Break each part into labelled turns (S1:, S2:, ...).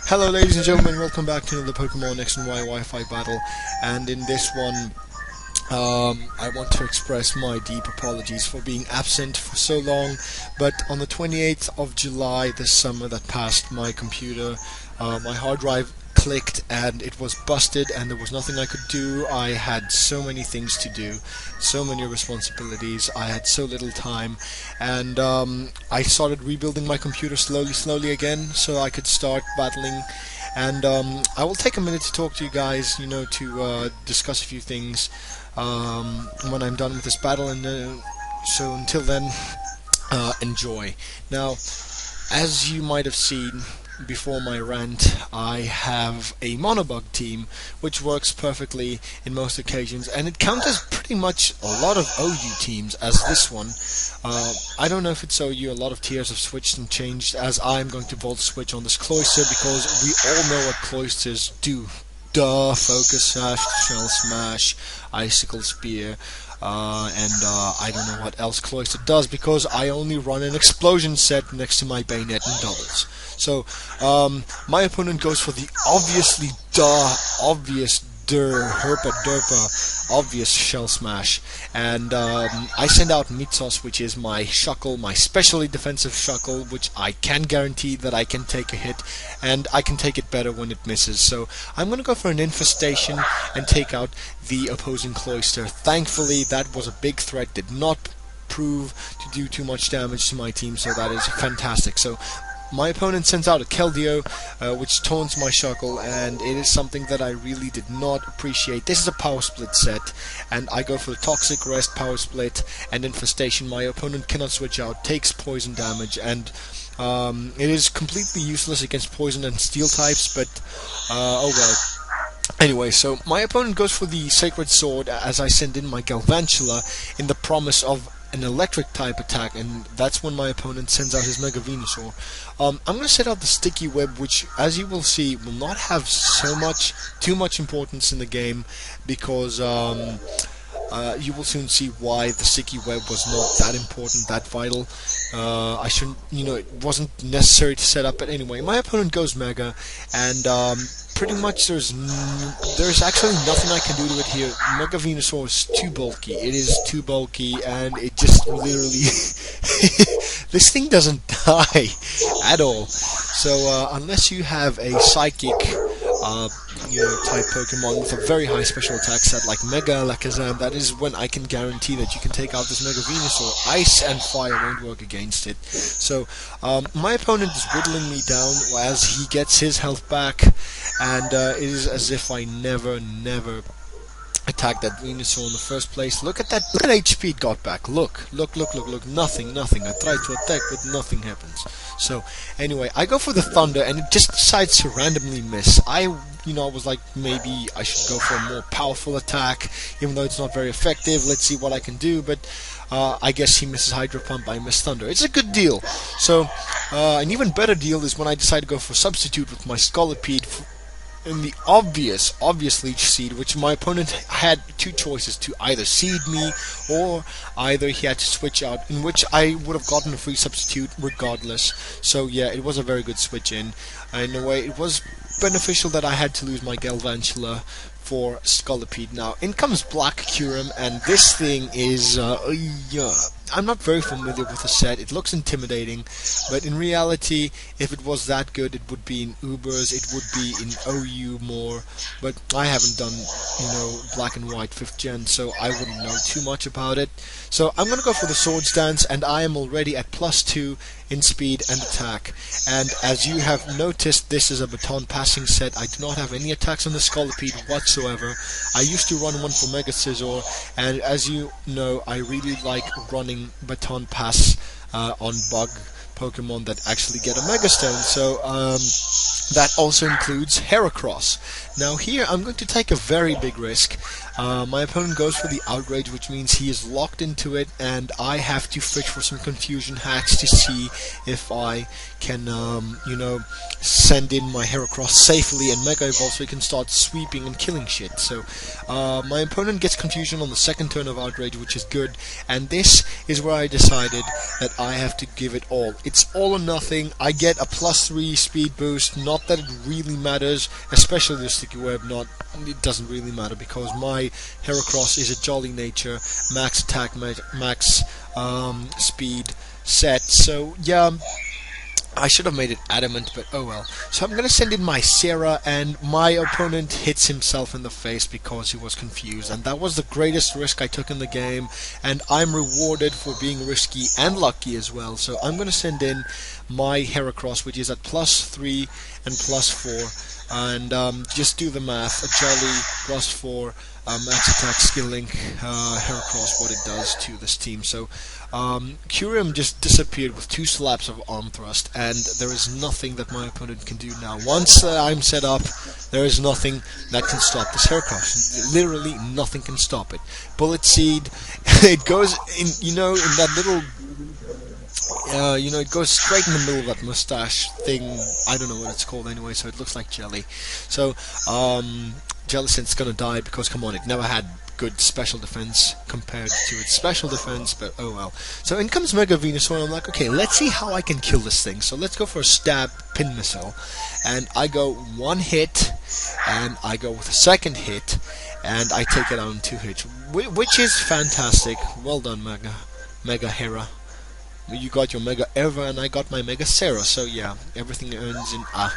S1: Hello ladies and gentlemen, welcome back to another Pokemon X Y Wi-Fi battle, and in this one I want to express my deep apologies for being absent for so long, but on the 28th of July this summer that passed, my computer, my hard drive clicked and it was busted and there was nothing I could do. I had so many things to do, so many responsibilities, I had so little time, and I started rebuilding my computer slowly again so I could start battling. And I will take a minute to talk to you guys, to discuss a few things when I'm done with this battle, and so until then, enjoy. Now, as you might have seen before my rant, I have a monobug team which works perfectly in most occasions, and it counters pretty much a lot of OU teams as this one. I don't know if it's OU, a lot of tiers have switched and changed, as I'm going to volt switch on this Cloyster because we all know what Cloysters do. Duh, Focus Sash, Shell Smash, Icicle Spear, and I don't know what else Cloyster does because I only run an explosion set next to my Bayonet and doubles. So, my opponent goes for the obvious herpa derpa, obvious Shell Smash, and I send out Mitsos, which is my Shuckle, my specially defensive Shuckle, which I can guarantee that I can take a hit, and I can take it better when it misses. So I'm gonna go for an Infestation and take out the opposing Cloyster. Thankfully, that was a big threat, did not prove to do too much damage to my team, so that is fantastic. So my opponent sends out a Keldeo, which taunts my Shuckle, and it is something that I really did not appreciate. This is a Power Split set, and I go for the Toxic Rest, Power Split, and Infestation. My opponent cannot switch out, takes poison damage, and it is completely useless against poison and steel types, but oh well. Anyway, so my opponent goes for the Sacred Sword as I send in my Galvantula in the promise of an electric type attack, and that's when my opponent sends out his Mega Venusaur. I'm going to set out the Sticky Web, which, as you will see, will not have too much importance in the game, because you will soon see why the Sticky Web was not that important, that vital. I shouldn't, it wasn't necessary to set up, but anyway, my opponent goes Mega, and pretty much there's actually nothing I can do to it here. Mega Venusaur is too bulky. It is too bulky, and it just literally this thing doesn't die at all. So unless you have a Psychic type Pokemon with a very high special attack set like Mega Alakazam, that is when I can guarantee that you can take out this Mega Venusaur. Ice and Fire won't work against it. So my opponent is whittling me down as he gets his health back, and it is as if I never attacked that Venusaur in the first place. Look at that, look at HP it got back. Look, nothing. I tried to attack, but nothing happens. So anyway, I go for the Thunder, and it just decides to randomly miss. I was like, maybe I should go for a more powerful attack, even though it's not very effective. Let's see what I can do, but I guess he misses Hydro Pump, I miss Thunder. It's a good deal. So an even better deal is when I decide to go for Substitute with my Scolipede in the obvious Leech Seed, which my opponent had two choices: to either seed me, or either he had to switch out, in which I would have gotten a free substitute regardless. So yeah, it was a very good switch in a way. It was beneficial that I had to lose my Galvantula for Scolipede. Now in comes Black Kyurem, and this thing is I'm not very familiar with the set. It looks intimidating, but in reality, if it was that good, it would be in Ubers, it would be in OU more, but I haven't done, Black and White 5th Gen, so I wouldn't know too much about it. So I'm going to go for the Swords Dance, and I am already at +2 in speed and attack. And as you have noticed, this is a baton passing set. I do not have any attacks on the Scolipede whatsoever. I used to run one for Mega Scizor, and as you know, I really like running baton pass on bug Pokemon that actually get a Mega Stone, so that also includes Heracross. Now here I'm going to take a very big risk. My opponent goes for the outrage, which means he is locked into it, and I have to fish for some confusion hacks to see if I can, send in my Heracross safely and Mega Evolve so he can start sweeping and killing shit. So my opponent gets confusion on the second turn of outrage, which is good, and this is where I decided that I have to give it all. It's all or nothing. I get a +3 speed boost, not that it really matters, especially the sticky web. It doesn't really matter because my Heracross is a jolly nature, max attack, max speed set. So yeah, I should have made it adamant, but oh well. So I'm gonna send in my Sarah, and my opponent hits himself in the face because he was confused, and that was the greatest risk I took in the game, and I'm rewarded for being risky and lucky as well. So I'm gonna send in my Heracross, which is at +3 and +4, and just do the math. A jolly +4 max attack skill link Heracross, what it does to this team. So Curium just disappeared with 2 slaps of arm thrust, and there is nothing that my opponent can do now. Once I'm set up, there is nothing that can stop this Heracross. Literally nothing can stop it. Bullet Seed, it goes in, in that little it goes straight in the middle of that mustache thing. I don't know what it's called anyway, so it looks like jelly. So Jellicent's gonna die because, come on, it never had good special defense compared to its special defense, but oh well. So in comes Mega Venusaur, and I'm like, okay, let's see how I can kill this thing. So let's go for a stab pin missile, and I go 1 hit, and I go with a 2nd hit, and I take it out in 2 hits, which is fantastic. Well done, Mega Hera. You got your Mega Eva, and I got my Mega Sarah, so yeah, everything ends in A.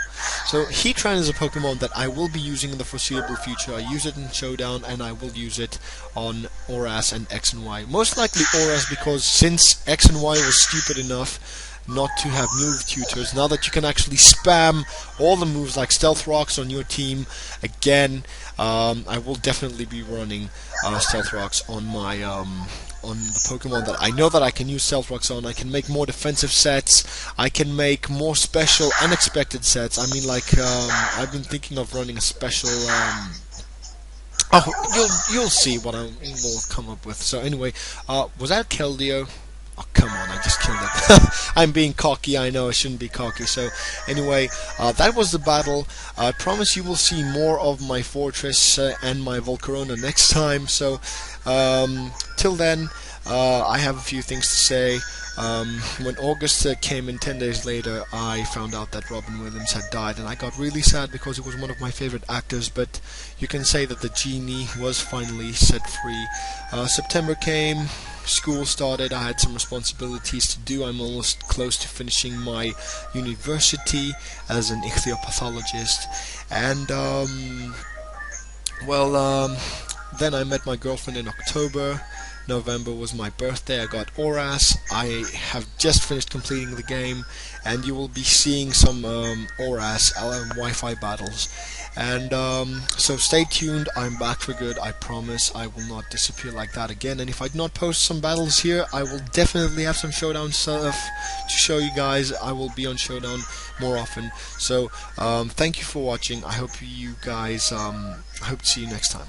S1: So Heatran is a Pokemon that I will be using in the foreseeable future. I use it in Showdown, and I will use it on Oras and X and Y. Most likely Oras, because since X and Y was stupid enough not to have move tutors, now that you can actually spam all the moves like Stealth Rocks on your team, again, I will definitely be running Stealth Rocks on my on the Pokemon that I know that I can use Stealth Rocks on. I can make more defensive sets, I can make more special unexpected sets. I mean, like, I've been thinking of running a special you'll see what I will come up with. So anyway, was that Keldeo? Oh, come on, I just killed it. I'm being cocky, I know I shouldn't be cocky. So anyway, that was the battle. I promise you will see more of my Fortress and my Volcarona next time. So till then, I have a few things to say. When August came in 10 days later, I found out that Robin Williams had died, and I got really sad because he was one of my favorite actors, but you can say that the genie was finally set free. September came, school started, I had some responsibilities to do. I'm almost close to finishing my university as an ichthyopathologist, and then I met my girlfriend in October. November was my birthday. I got Oras. I have just finished completing the game, and you will be seeing some Oras Wi-Fi battles. And so stay tuned. I'm back for good. I promise I will not disappear like that again. And if I do not post some battles here, I will definitely have some Showdown stuff to show you guys. I will be on Showdown more often. So thank you for watching. I hope you guys. I hope to see you next time.